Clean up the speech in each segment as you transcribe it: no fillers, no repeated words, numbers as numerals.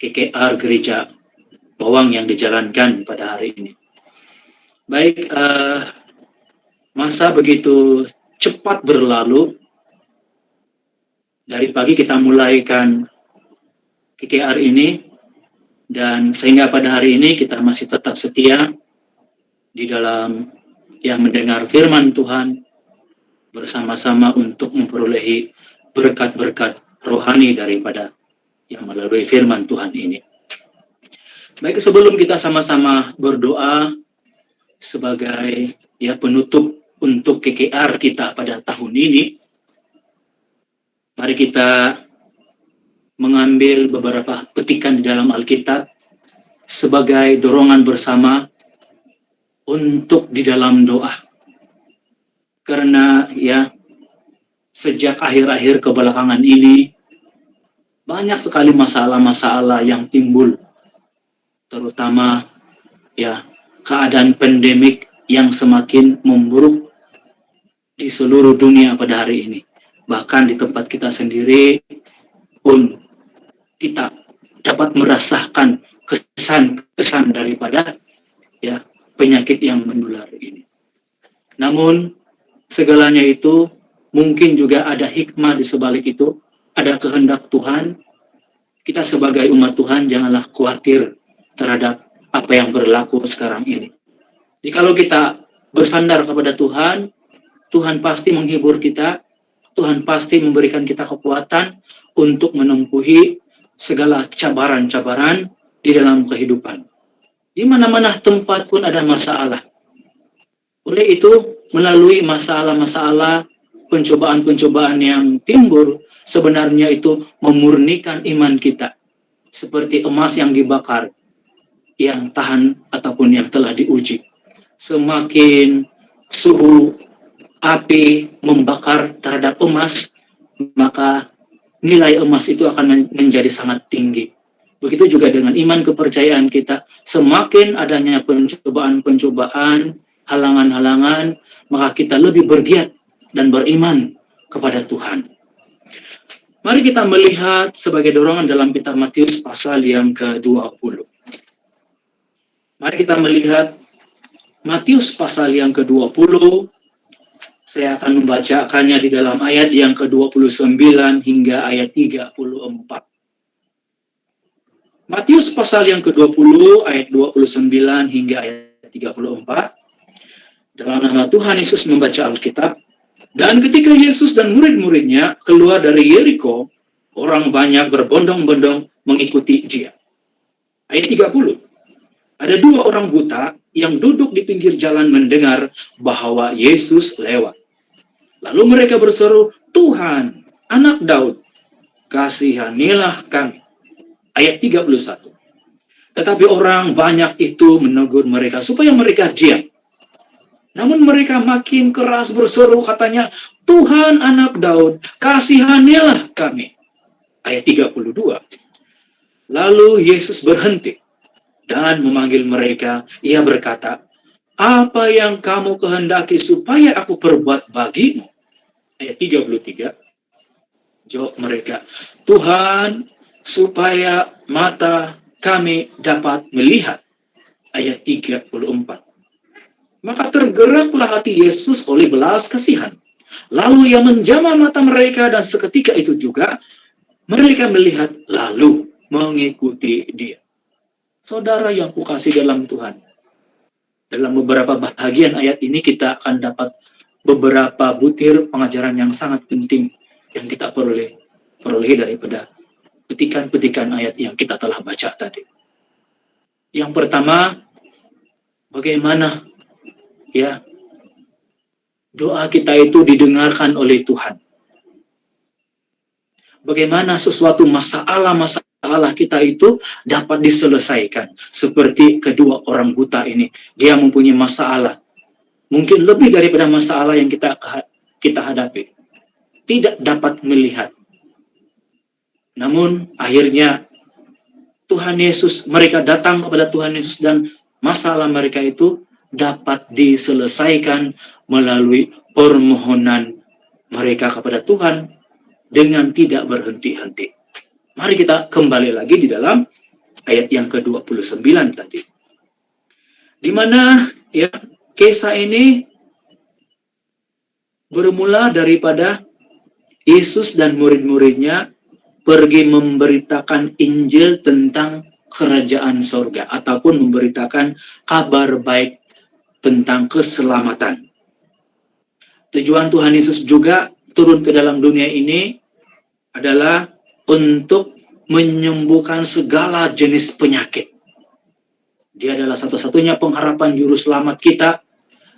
KKR Gereja Bawang yang dijalankan pada hari ini. Baik, masa begitu cepat berlalu. Dari pagi kita mulaikan KKR ini, dan sehingga pada hari ini kita masih tetap setia di dalam yang mendengar firman Tuhan bersama-sama untuk memperolehi berkat-berkat rohani daripada yang melalui firman Tuhan ini. Baik, sebelum kita sama-sama berdoa sebagai penutup untuk KKR kita pada tahun ini, mari kita mengambil beberapa petikan di dalam Alkitab sebagai dorongan bersama untuk di dalam doa. Karena sejak akhir-akhir kebelakangan ini banyak sekali masalah-masalah yang timbul, terutama keadaan pandemik yang semakin memburuk di seluruh dunia pada hari ini. Bahkan di tempat kita sendiri pun kita dapat merasakan kesan-kesan daripada penyakit yang menular ini. Namun segalanya itu mungkin juga ada hikmah di sebalik itu, ada kehendak Tuhan. Kita sebagai umat Tuhan janganlah khawatir terhadap apa yang berlaku sekarang ini. Jikalau kita bersandar kepada Tuhan, Tuhan pasti menghibur kita, Tuhan pasti memberikan kita kekuatan untuk menempuhi segala cabaran-cabaran di dalam kehidupan. Di mana-mana tempat pun ada masalah. Oleh itu, melalui masalah-masalah, pencobaan-pencobaan yang timbul, sebenarnya itu memurnikan iman kita. Seperti emas yang dibakar, yang tahan ataupun yang telah diuji. Semakin suhu api membakar terhadap emas, maka nilai emas itu akan menjadi sangat tinggi. Begitu juga dengan iman kepercayaan kita. Semakin adanya pencobaan-pencobaan, halangan-halangan, maka kita lebih bergiat dan beriman kepada Tuhan. Mari kita melihat sebagai dorongan dalam kitab Matius pasal yang ke-20. Mari kita melihat Matius pasal yang ke-20. Saya akan membacakannya di dalam ayat yang ke-29 hingga ayat 34. Matius pasal yang ke-20 ayat 29 hingga ayat 34. Dalam nama Tuhan Yesus membaca Alkitab. Dan ketika Yesus dan murid-muridnya keluar dari Yeriko, orang banyak berbondong-bondong mengikuti dia. Ayat 30. Ada dua orang buta yang duduk di pinggir jalan mendengar bahwa Yesus lewat. Lalu mereka berseru, "Tuhan, Anak Daud, kasihanilah kami." Ayat 31. Tetapi orang banyak itu menegur mereka supaya mereka diam. Namun mereka makin keras berseru, katanya, "Tuhan, Anak Daud, kasihanilah kami." Ayat 32. Lalu Yesus berhenti dan memanggil mereka. Ia berkata, "Apa yang kamu kehendaki supaya aku perbuat bagimu?" Ayat 33. Jawab mereka, "Tuhan, supaya mata kami dapat melihat." Ayat 34. Maka tergeraklah hati Yesus oleh belas kasihan. Lalu ia menjamah mata mereka, dan seketika itu juga mereka melihat lalu mengikuti dia. Saudara yang kukasihi dalam Tuhan, dalam beberapa bahagian ayat ini kita akan dapat beberapa butir pengajaran yang sangat penting yang kita peroleh daripada petikan-petikan ayat yang kita telah baca tadi. Yang pertama, bagaimana doa kita itu didengarkan oleh Tuhan. Bagaimana sesuatu masalah kita itu dapat diselesaikan. Seperti kedua orang buta ini, dia mempunyai masalah. Mungkin lebih daripada masalah yang kita hadapi. Tidak dapat melihat. Namun akhirnya Tuhan Yesus, mereka datang kepada Tuhan Yesus dan masalah mereka itu dapat diselesaikan melalui permohonan mereka kepada Tuhan dengan tidak berhenti-henti. Mari kita kembali lagi di dalam ayat yang ke-29 tadi. Di mana ya kisah ini bermula daripada Yesus dan murid-muridnya pergi memberitakan Injil tentang kerajaan sorga ataupun memberitakan kabar baik tentang keselamatan. Tujuan Tuhan Yesus juga turun ke dalam dunia ini adalah untuk menyembuhkan segala jenis penyakit. Dia adalah satu-satunya pengharapan juru selamat kita.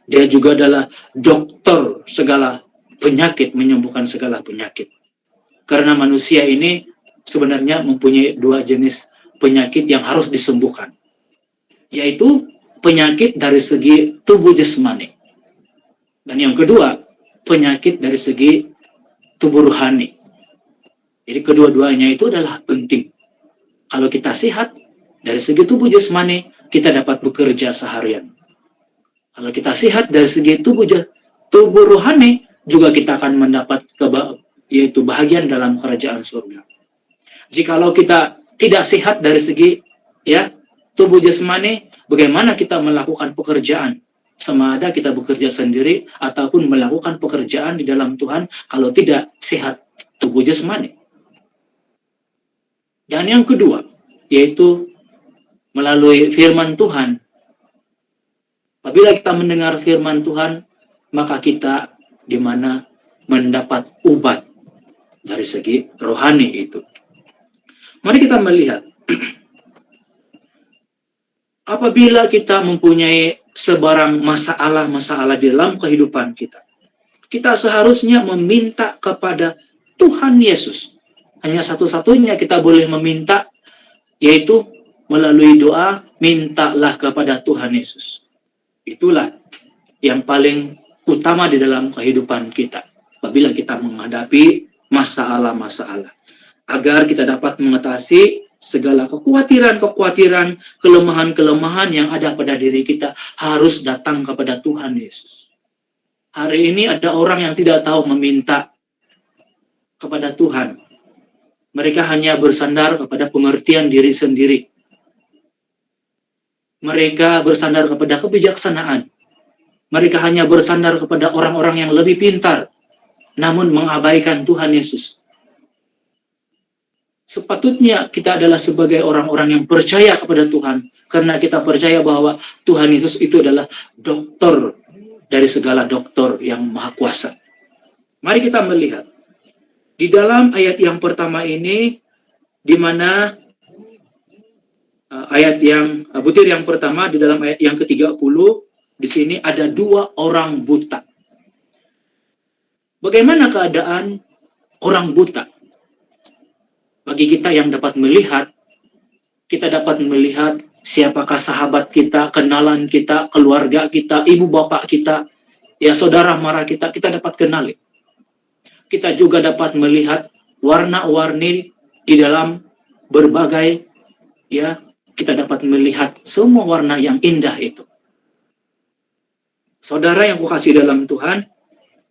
Dia juga adalah dokter segala penyakit, menyembuhkan segala penyakit. Karena manusia ini sebenarnya mempunyai dua jenis penyakit yang harus disembuhkan, yaitu penyakit dari segi tubuh jasmani, dan yang kedua penyakit dari segi tubuh rohani. Jadi kedua-duanya itu adalah penting. Kalau kita sehat dari segi tubuh jasmani, kita dapat bekerja seharian. Kalau kita sehat dari segi tubuh rohani, juga kita akan mendapat yaitu bahagian dalam kerajaan surga. Jikalau kita tidak sehat dari segi ya tubuh jasmani, bagaimana kita melakukan pekerjaan? Sama ada kita bekerja sendiri ataupun melakukan pekerjaan di dalam Tuhan kalau tidak sehat tubuh jasmani. Dan yang kedua, yaitu melalui firman Tuhan. Apabila kita mendengar firman Tuhan, maka kita di mana mendapat obat dari segi rohani itu. Mari kita melihat, apabila kita mempunyai sebarang masalah-masalah di dalam kehidupan kita, kita seharusnya meminta kepada Tuhan Yesus. Hanya satu-satunya kita boleh meminta, yaitu melalui doa, mintalah kepada Tuhan Yesus. Itulah yang paling utama di dalam kehidupan kita apabila kita menghadapi masalah-masalah, agar kita dapat mengatasi segala kekhawatiran, kelemahan-kelemahan yang ada pada diri kita, harus datang kepada Tuhan Yesus. Hari ini ada orang yang tidak tahu meminta kepada Tuhan. Mereka hanya bersandar kepada pengertian diri sendiri. Mereka bersandar kepada kebijaksanaan. Mereka hanya bersandar kepada orang-orang yang lebih pintar, namun mengabaikan Tuhan Yesus. Sepatutnya kita adalah sebagai orang-orang yang percaya kepada Tuhan, karena kita percaya bahwa Tuhan Yesus itu adalah dokter dari segala dokter yang maha kuasa. Mari kita melihat di dalam ayat yang pertama ini, di mana ayat yang butir yang pertama di dalam ayat yang ke-30, di sini ada dua orang buta. Bagaimana keadaan orang buta? Bagi kita yang dapat melihat, kita dapat melihat siapakah sahabat kita, kenalan kita, keluarga kita, ibu bapak kita, ya saudara mara kita dapat kenali. Kita juga dapat melihat warna-warni di dalam berbagai, ya, kita dapat melihat semua warna yang indah itu. Saudara yang kukasihi dalam Tuhan,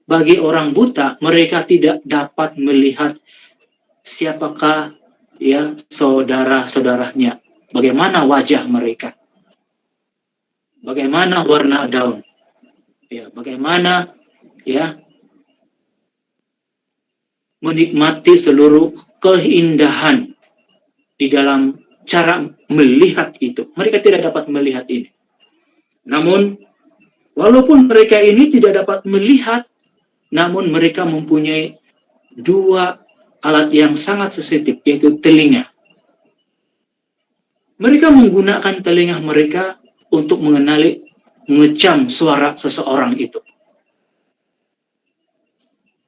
bagi orang buta, mereka tidak dapat melihat siapakah ya saudara-saudaranya, bagaimana wajah mereka, bagaimana warna daun, ya, bagaimana ya menikmati seluruh keindahan di dalam cara melihat itu. Mereka tidak dapat melihat ini. Namun, walaupun mereka ini tidak dapat melihat, namun mereka mempunyai dua alat yang sangat sensitif, yaitu telinga. Mereka menggunakan telinga mereka untuk mengecam suara seseorang itu.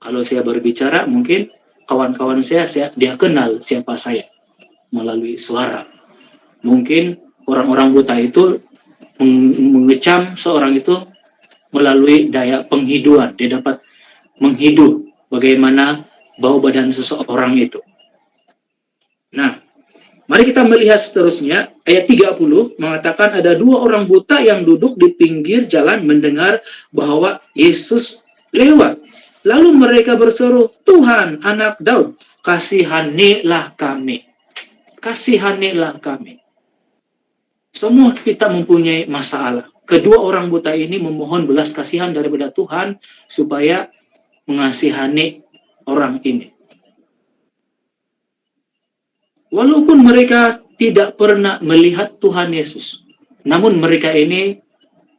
Kalau saya berbicara, mungkin kawan-kawan dia kenal siapa saya melalui suara. Mungkin orang-orang buta itu mengecam seorang itu melalui daya penghiduan. Dia dapat menghidu bagaimana bau badan seseorang itu. Nah, mari kita melihat seterusnya. Ayat 30 mengatakan ada dua orang buta yang duduk di pinggir jalan mendengar bahwa Yesus lewat. Lalu mereka berseru, "Tuhan, Anak Daud, kasihanilah kami. Kasihanilah kami." Semua kita mempunyai masalah. Kedua orang buta ini memohon belas kasihan daripada Tuhan supaya mengasihani orang ini. Walaupun mereka tidak pernah melihat Tuhan Yesus, namun mereka ini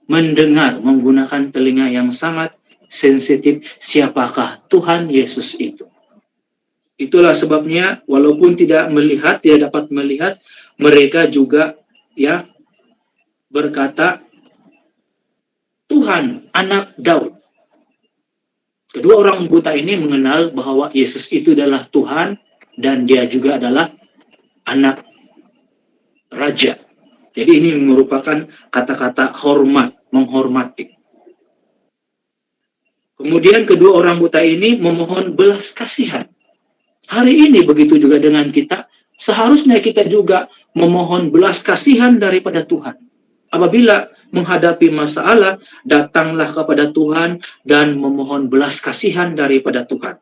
mendengar menggunakan telinga yang sangat sensitif siapakah Tuhan Yesus itu. Itulah sebabnya walaupun tidak dapat melihat, mereka juga berkata, Tuhan, anak Daud. Kedua orang buta ini mengenal bahwa Yesus itu adalah Tuhan dan dia juga adalah anak raja. Jadi ini merupakan kata-kata hormat, menghormati. Kemudian kedua orang buta ini memohon belas kasihan. Hari ini begitu juga dengan kita, seharusnya kita juga memohon belas kasihan daripada Tuhan. Apabila menghadapi masalah, datanglah kepada Tuhan dan memohon belas kasihan daripada Tuhan.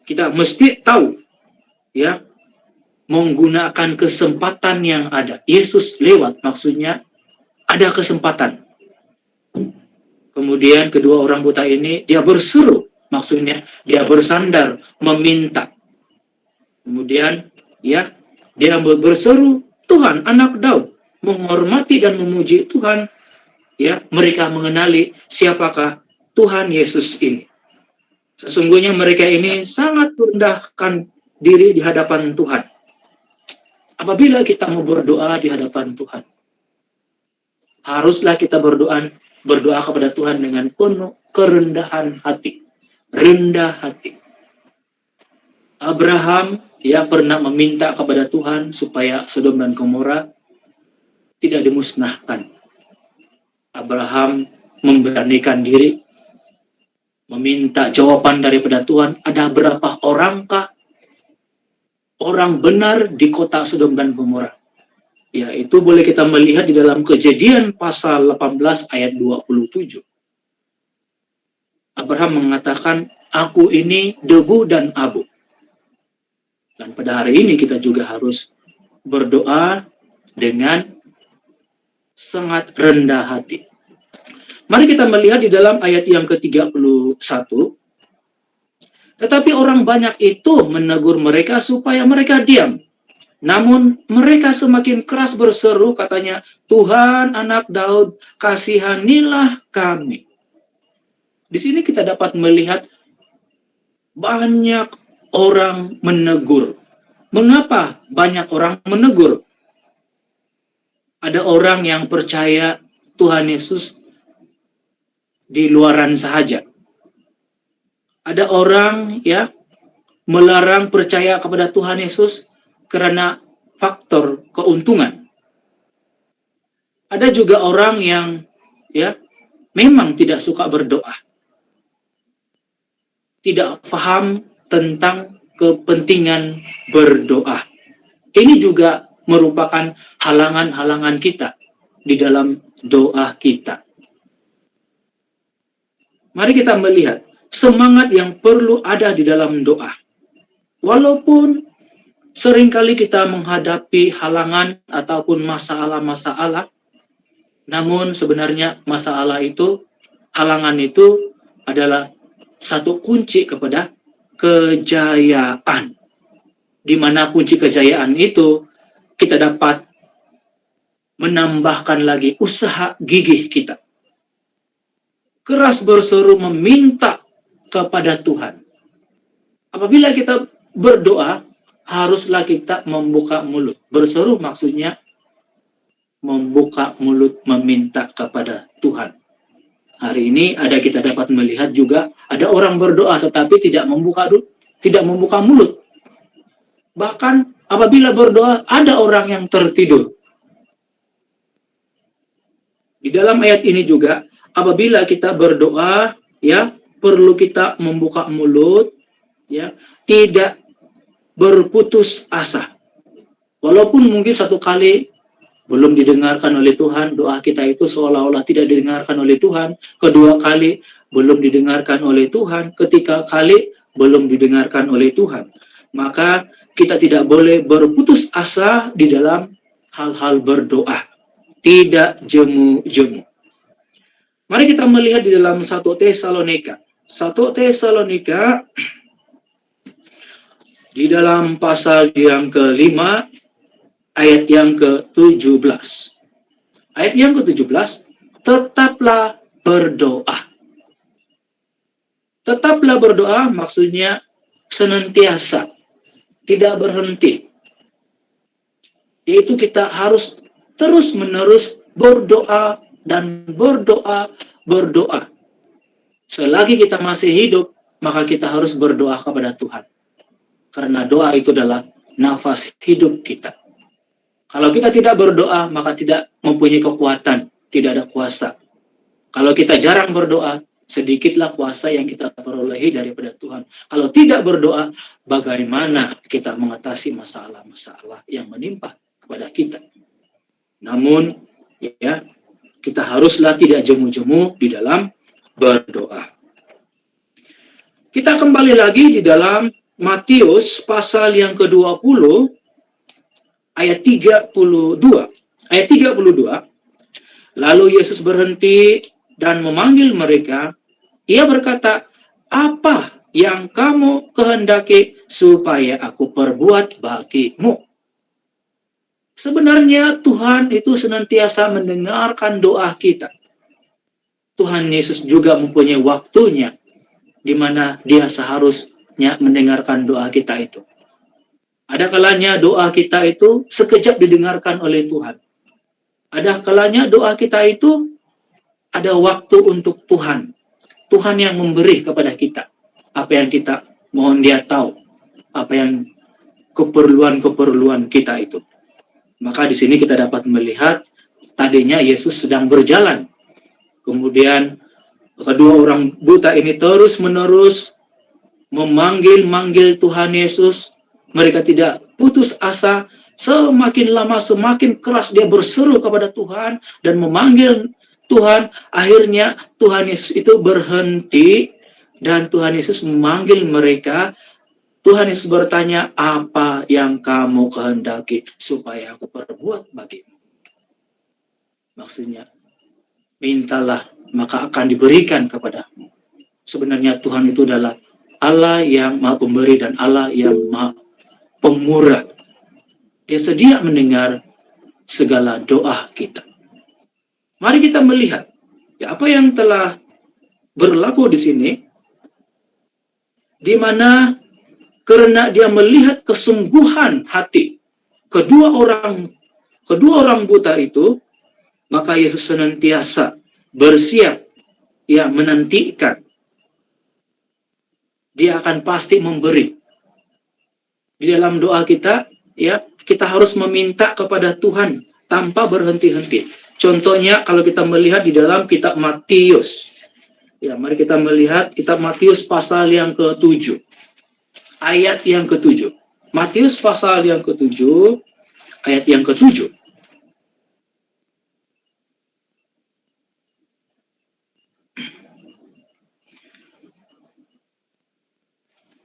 Kita mesti tahu, menggunakan kesempatan yang ada. Yesus lewat, maksudnya ada kesempatan. Kemudian kedua orang buta ini, dia berseru, maksudnya dia bersandar, meminta. Kemudian, dia berseru, Tuhan, anak Daud, menghormati dan memuji Tuhan. Mereka mengenali siapakah Tuhan Yesus ini. Sesungguhnya mereka ini sangat merendahkan diri di hadapan Tuhan. Apabila kita mau berdoa di hadapan Tuhan, haruslah kita berdoa kepada Tuhan dengan penuh kerendahan hati. Rendah hati. Abraham pernah meminta kepada Tuhan supaya Sodom dan Gomora tidak dimusnahkan. Abraham memberanikan diri, meminta jawaban daripada Tuhan, ada berapa orangkah orang benar di kota Sodom dan Gomora? Itu boleh kita melihat di dalam Kejadian pasal 18 ayat 27. Abraham mengatakan, aku ini debu dan abu. Dan pada hari ini kita juga harus berdoa dengan sangat rendah hati. Mari kita melihat di dalam ayat yang ke-31. Tetapi orang banyak itu menegur mereka supaya mereka diam. Namun mereka semakin keras berseru, katanya, Tuhan anak Daud, kasihanilah kami. Di sini kita dapat melihat banyak orang menegur. Mengapa banyak orang menegur? Ada orang yang percaya Tuhan Yesus di luaran sahaja. Ada orang melarang percaya kepada Tuhan Yesus karena faktor keuntungan. Ada juga orang yang memang tidak suka berdoa. Tidak paham tentang kepentingan berdoa. Ini juga merupakan halangan-halangan kita di dalam doa kita. Mari kita melihat semangat yang perlu ada di dalam doa. Walaupun seringkali kita menghadapi halangan ataupun masalah-masalah, namun sebenarnya halangan itu adalah satu kunci kepada kejayaan. Di mana kunci kejayaan itu kita dapat menambahkan lagi usaha gigih kita. Keras berseru meminta kepada Tuhan. Apabila kita berdoa, haruslah kita membuka mulut. Berseru maksudnya membuka mulut meminta kepada Tuhan. Hari ini kita dapat melihat juga ada orang berdoa tetapi tidak membuka mulut. Bahkan apabila berdoa ada orang yang tertidur. Di dalam ayat ini juga apabila kita berdoa perlu kita membuka mulut tidak berputus asa. Walaupun mungkin satu kali belum didengarkan oleh Tuhan, doa kita itu seolah-olah tidak didengarkan oleh Tuhan. Kedua kali belum didengarkan oleh Tuhan. Ketiga kali belum didengarkan oleh Tuhan. Maka kita tidak boleh berputus asa di dalam hal-hal berdoa, tidak jemu-jemu. Mari kita melihat di dalam 1 Tesalonika. 1 Tesalonika di dalam pasal yang ke-5 ayat yang ke-17. Ayat yang ke-17, tetaplah berdoa. Tetaplah berdoa maksudnya senantiasa, tidak berhenti. Yaitu kita harus terus-menerus berdoa dan berdoa. Selagi kita masih hidup, maka kita harus berdoa kepada Tuhan. Karena doa itu adalah nafas hidup kita. Kalau kita tidak berdoa, maka tidak mempunyai kekuatan, tidak ada kuasa. Kalau kita jarang berdoa, sedikitlah kuasa yang kita perolehi daripada Tuhan. Kalau tidak berdoa, bagaimana kita mengatasi masalah-masalah yang menimpa kepada kita? Namun, ya, kita haruslah tidak jemu-jemu di dalam berdoa. Kita kembali lagi di dalam Matius pasal yang ke-20 ayat 32. Ayat 32. Lalu Yesus berhenti dan memanggil mereka. Ia berkata, "Apa yang kamu kehendaki supaya aku perbuat bagimu?" Sebenarnya Tuhan itu senantiasa mendengarkan doa kita. Tuhan Yesus juga mempunyai waktunya di mana Dia seharusnya mendengarkan doa kita itu. Ada kalanya doa kita itu sekejap didengarkan oleh Tuhan. Ada kalanya doa kita itu ada waktu untuk Tuhan. Tuhan yang memberi kepada kita apa yang kita mohon Dia tahu, apa yang keperluan-keperluan kita itu. Maka di sini kita dapat melihat tadinya Yesus sedang berjalan. Kemudian kedua orang buta ini terus-menerus memanggil Tuhan Yesus. Mereka tidak putus asa. Semakin lama semakin keras dia berseru kepada Tuhan dan memanggil Tuhan. Akhirnya Tuhan Yesus itu berhenti dan Tuhan Yesus memanggil mereka. Tuhan Yesus bertanya, "Apa yang kamu kehendaki supaya aku perbuat bagimu?" Maksudnya, mintalah maka akan diberikan kepadamu. Sebenarnya Tuhan itu adalah Allah yang Maha Pemberi dan Allah yang Maha Pemurah. Dia sedia mendengar segala doa kita. Mari kita melihat ya, apa yang telah berlaku di sini, di mana karena dia melihat kesungguhan hati kedua orang buta itu, maka Yesus senantiasa bersiap ya menantikan. Dia akan pasti memberi. Di dalam doa kita ya, kita harus meminta kepada Tuhan tanpa berhenti-henti. Contohnya kalau kita melihat di dalam kitab Matius. Ya, mari kita melihat kitab Matius pasal yang ke-7. Ayat yang ke-7. Matius pasal yang ke-7, ayat yang ke-7.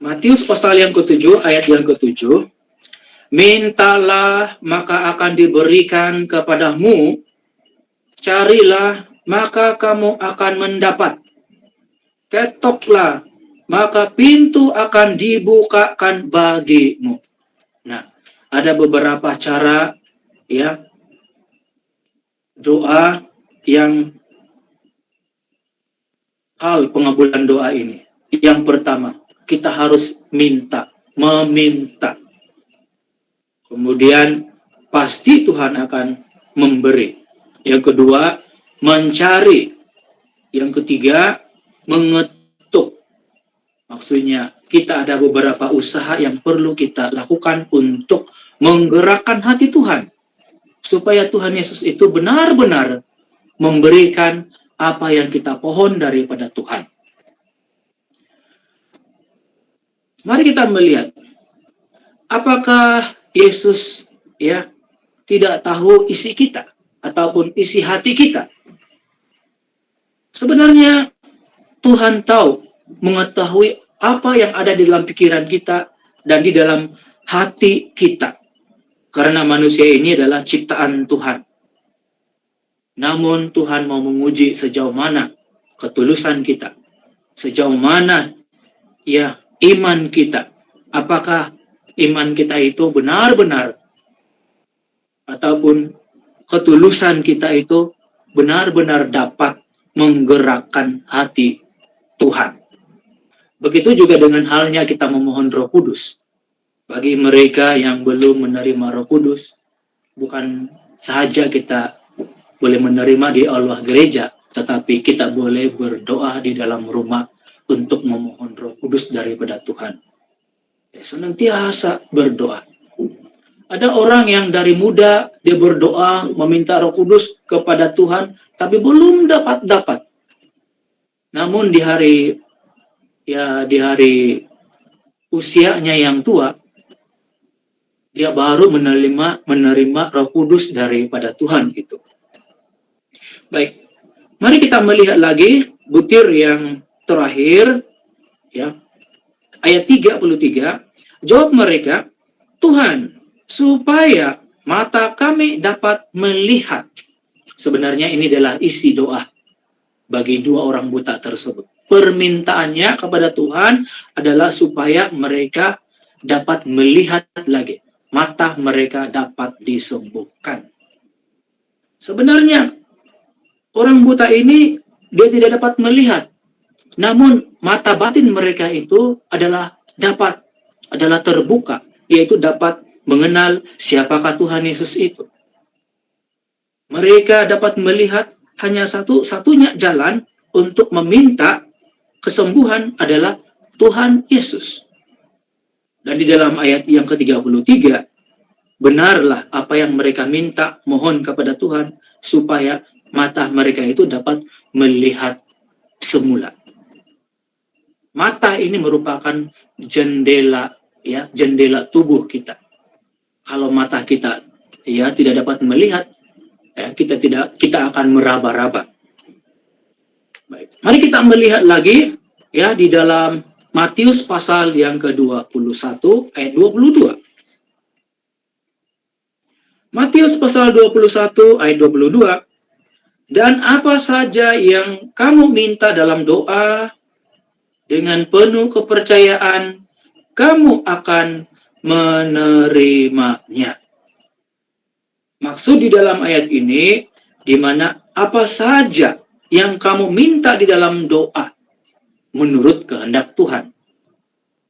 Matius pasal yang ke-7, ayat yang ke-7. Mintalah, maka akan diberikan kepadamu. Carilah, maka kamu akan mendapat. Ketoklah, maka pintu akan dibukakan bagimu. Nah, ada beberapa cara ya doa yang hal pengabulan doa ini. Yang pertama, kita harus meminta. Kemudian pasti Tuhan akan memberi. Yang kedua, mencari. Yang ketiga, mengetuk. Maksudnya, kita ada beberapa usaha yang perlu kita lakukan untuk menggerakkan hati Tuhan. Supaya Tuhan Yesus itu benar-benar memberikan apa yang kita pohon daripada Tuhan. Mari kita melihat, apakah Yesus ya tidak tahu isi kita ataupun isi hati kita? Sebenarnya Tuhan tahu, mengetahui apa yang ada di dalam pikiran kita dan di dalam hati kita. Karena manusia ini adalah ciptaan Tuhan. Namun Tuhan mau menguji sejauh mana ketulusan kita, sejauh mana ya iman kita. Apakah iman kita itu benar-benar, ataupun ketulusan kita itu benar-benar dapat menggerakkan hati Tuhan. Begitu juga dengan halnya kita memohon Roh Kudus. Bagi mereka yang belum menerima Roh Kudus, bukan saja kita boleh menerima di aula gereja, tetapi kita boleh berdoa di dalam rumah untuk memohon Roh Kudus daripada Tuhan. Ya, senantiasa berdoa. Ada orang yang dari muda dia berdoa meminta Roh Kudus kepada Tuhan, tapi belum dapat. Namun di hari usianya yang tua, dia baru menerima Roh Kudus daripada Tuhan itu. Baik, mari kita melihat lagi butir yang terakhir, ya, ayat 33. Jawab mereka, Tuhan, supaya mata kami dapat melihat. Sebenarnya ini adalah isi doa bagi dua orang buta tersebut. Permintaannya kepada Tuhan adalah supaya mereka dapat melihat lagi. Mata mereka dapat disembuhkan. Sebenarnya orang buta ini dia tidak dapat melihat. Namun mata batin mereka itu adalah terbuka, yaitu dapat mengenal siapakah Tuhan Yesus itu. Mereka dapat melihat hanya satu-satunya jalan untuk meminta kesembuhan adalah Tuhan Yesus. Dan di dalam ayat yang ke-33, benarlah apa yang mereka minta, mohon kepada Tuhan, supaya mata mereka itu dapat melihat semula. Mata ini merupakan jendela, ya, jendela tubuh kita. Kalau mata kita ya tidak dapat melihat, ya, kita akan meraba-raba. Baik, mari kita melihat lagi ya di dalam Matius pasal yang ke-21 ayat 22. Matius pasal 21 ayat 22. Dan apa saja yang kamu minta dalam doa, dengan penuh kepercayaan, kamu akan menerimanya. Maksud di dalam ayat ini, di mana apa saja yang kamu minta di dalam doa, menurut kehendak Tuhan.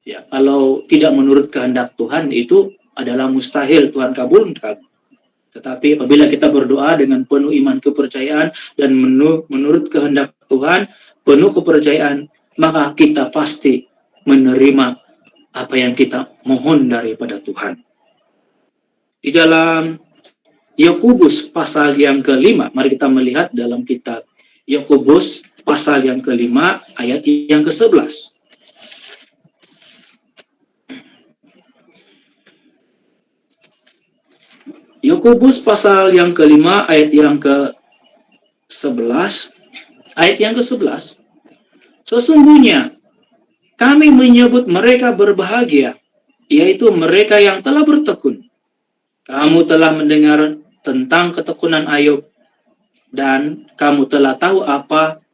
Ya, kalau tidak menurut kehendak Tuhan, itu adalah mustahil Tuhan kabulkan. Tetapi apabila kita berdoa dengan penuh iman kepercayaan dan menurut kehendak Tuhan, penuh kepercayaan, maka kita pasti menerima apa yang kita mohon daripada Tuhan. Di dalam Yakobus pasal yang ke-5, mari kita melihat dalam kitab Yakobus pasal yang ke-5 ayat yang ke-11. Yakobus pasal yang ke-5 ayat yang ke-11. Ayat yang ke-11. Sesungguhnya kami menyebut mereka berbahagia, yaitu mereka yang telah bertekun. Kamu telah mendengar tentang ketekunan Ayub, dan kamu telah tahu apa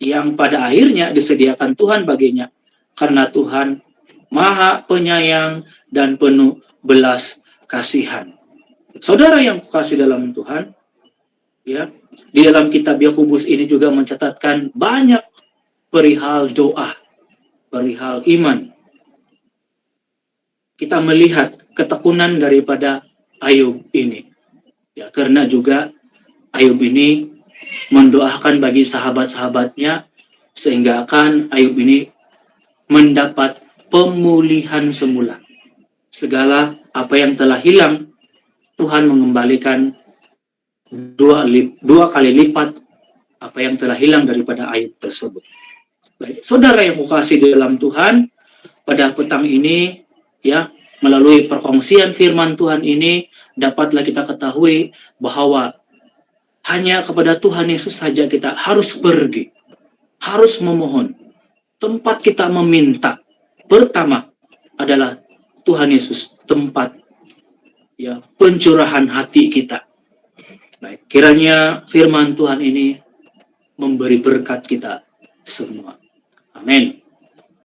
yang pada akhirnya disediakan Tuhan baginya, karena Tuhan Maha Penyayang dan penuh belas kasihan. Saudara yang kukasihi dalam Tuhan, ya, di dalam kitab Yakobus ini juga mencatatkan banyak perihal doa, perihal iman. Kita melihat ketekunan daripada Ayub ini. Ya, karena juga Ayub ini mendoakan bagi sahabat-sahabatnya, sehingga akan Ayub ini mendapat pemulihan semula. Segala apa yang telah hilang, Tuhan mengembalikan dua kali lipat apa yang telah hilang daripada Ayub tersebut. Baik, saudara yang kukasihi dalam Tuhan, pada petang ini, ya, melalui perkongsian firman Tuhan ini, dapatlah kita ketahui bahwa hanya kepada Tuhan Yesus saja kita harus pergi, harus memohon. Tempat kita meminta pertama adalah Tuhan Yesus, tempat ya pencurahan hati kita. Baik, kiranya firman Tuhan ini memberi berkat kita semua. Amin.